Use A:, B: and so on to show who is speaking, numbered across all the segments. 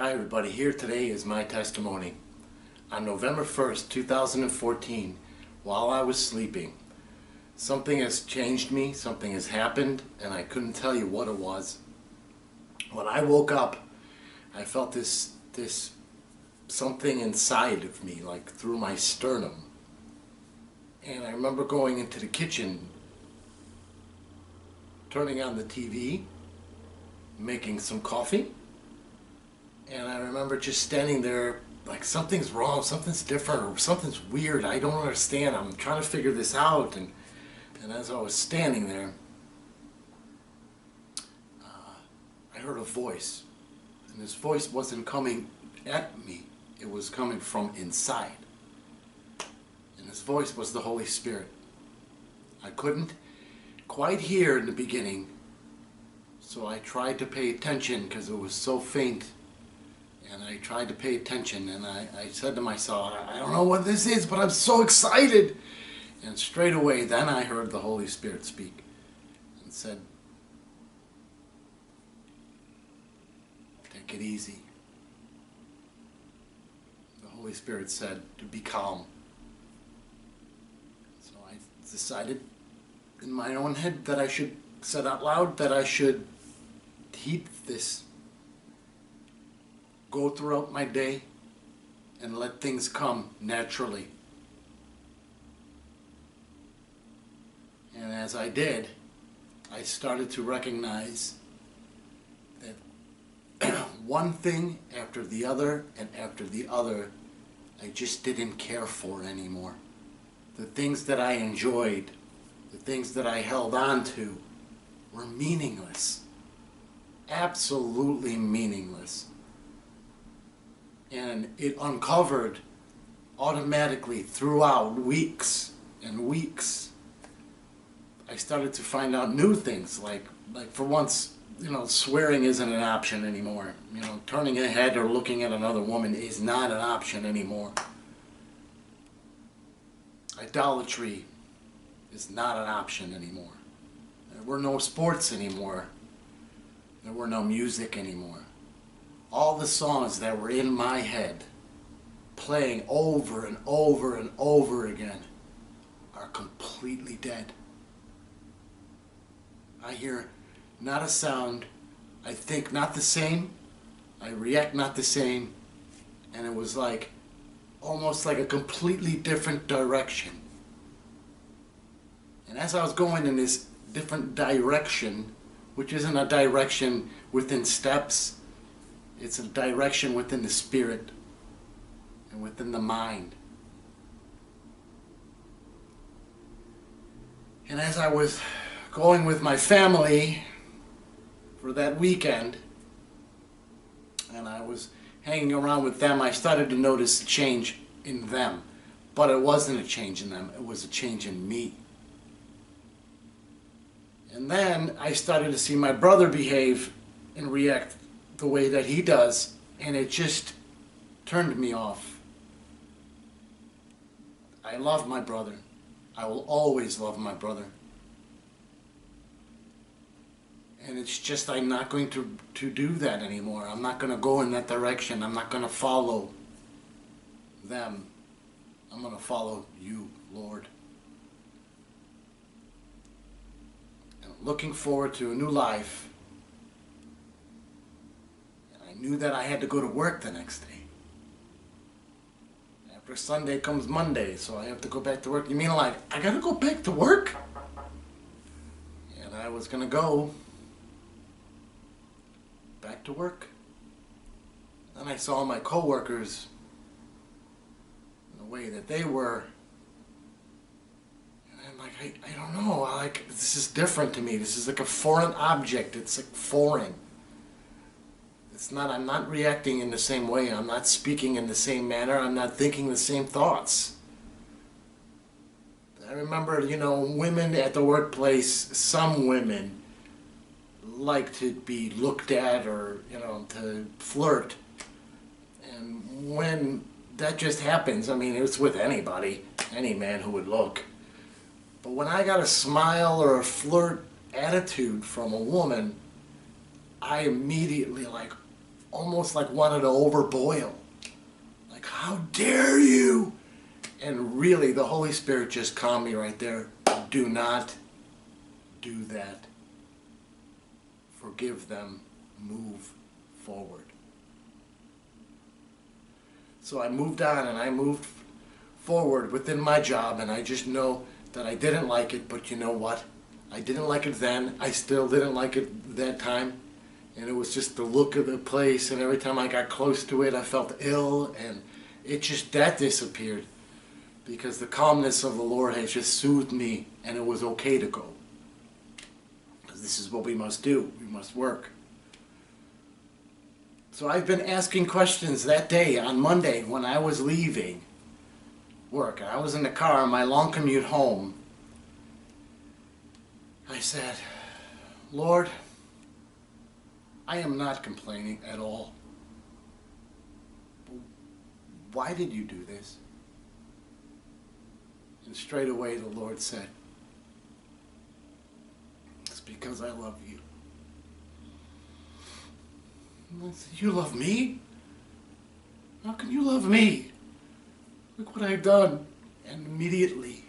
A: Hi everybody, here today is my testimony. On November 1st, 2014, while I was sleeping, something has changed me, something has happened, and I couldn't tell you what it was. When I woke up, I felt this something inside of me, like through my sternum. And I remember going into the kitchen, turning on the TV, making some coffee. And I remember just standing there like something's wrong, something's different, or something's weird. I don't understand. I'm trying to figure this out. And as I was standing there, I heard a voice. And this voice wasn't coming at me. It was coming from inside. And this voice was the Holy Spirit. I couldn't quite hear in the beginning, so I tried to pay attention because it was so faint. And I tried to pay attention, and I said to myself, I don't know what this is, but I'm so excited. And straight away, then I heard the Holy Spirit speak and said, take it easy. The Holy Spirit said to be calm. So I decided in my own head that I should, said out loud, that I should heed this, go throughout my day and let things come naturally. And as I did, I started to recognize that one thing after the other and after the other, I just didn't care for anymore. The things that I enjoyed, the things that I held on to, were meaningless. Absolutely meaningless. And it uncovered automatically throughout weeks and weeks. I started to find out new things, like for once, swearing isn't an option anymore. Turning a head or looking at another woman is not an option anymore. Idolatry is not an option anymore. There were no sports anymore. There were no music anymore. All the songs that were in my head, playing over and over and over again, are completely dead. I hear not a sound, I think not the same, I react not the same, and it was like, almost like a completely different direction. And as I was going in this different direction, which isn't a direction within steps, it's a direction within the spirit and within the mind. And as I was going with my family for that weekend, and I was hanging around with them, I started to notice a change in them. But it wasn't a change in them, it was a change in me. And then I started to see my brother behave and react the way that he does, and it just turned me off. I love my brother. I will always love my brother. And it's just, I'm not going to do that anymore. I'm not going to go in that direction. I'm not going to follow them. I'm going to follow you, Lord. And I'm looking forward to a new life. I knew that I had to go to work the next day. After Sunday comes Monday, so I have to go back to work. You mean like, I gotta go back to work? And I was gonna go back to work. Then I saw my coworkers, the way that they were, and I'm like, I don't know, like, this is different to me. This is like a foreign object. It's like foreign. It's not, I'm not reacting in the same way. I'm not speaking in the same manner. I'm not thinking the same thoughts. I remember, women at the workplace, some women like to be looked at or, to flirt. And when that just happens, I mean, it's with anybody, any man who would look. But when I got a smile or a flirt attitude from a woman, I immediately like, almost like wanted to overboil. Like, how dare you? And really, the Holy Spirit just calmed me right there. Do not do that. Forgive them. Move forward. So I moved on and I moved forward within my job, and I just know that I didn't like it, but you know what? I didn't like it then. I still didn't like it that time. And it was just the look of the place, and every time I got close to it, I felt ill, and it just, that disappeared. Because the calmness of the Lord has just soothed me, and it was okay to go. Because this is what we must do. We must work. So I've been asking questions that day on Monday when I was leaving work. I was in the car on my long commute home. I said, Lord, I am not complaining at all. Why did you do this? And straight away the Lord said, it's because I love you. And I said, you love me? How can you love me? Look what I've done. And immediately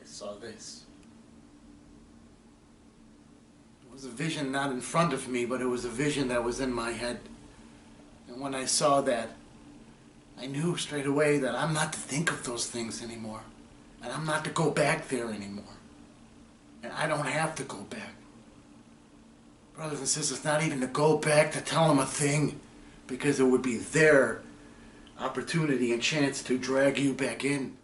A: I saw this. It was a vision not in front of me, but it was a vision that was in my head. And when I saw that, I knew straight away that I'm not to think of those things anymore. And I'm not to go back there anymore. And I don't have to go back. Brothers and sisters, not even to go back to tell them a thing, because it would be their opportunity and chance to drag you back in